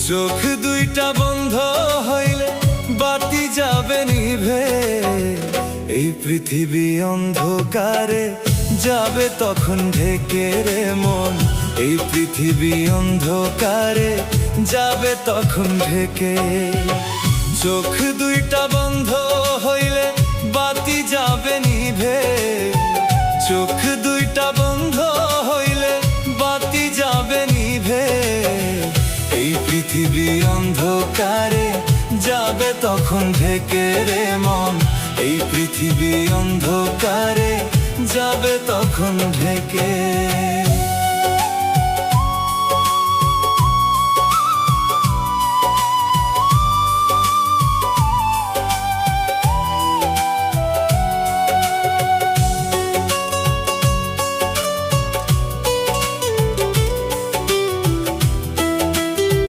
চোখ দুইটা বন্ধ হইলে বাতি যাবে নিভে, এই পৃথিবী অন্ধকারে যাবে তখন ঢেকে রে মন, এই পৃথিবী অন্ধকারে যাবে তখন ঢেকে। চোখ দুইটা বন্ধ হইলে বাতি যাবে নিভে, চোখ দুইটা বন্ধ হইলে বাতি যাবে নিভে, এই পৃথিবী অন্ধকারে যাবে তখন ঢেকে রে মন, এই পৃথিবী অন্ধকারে যাবে তখন ঢেকে।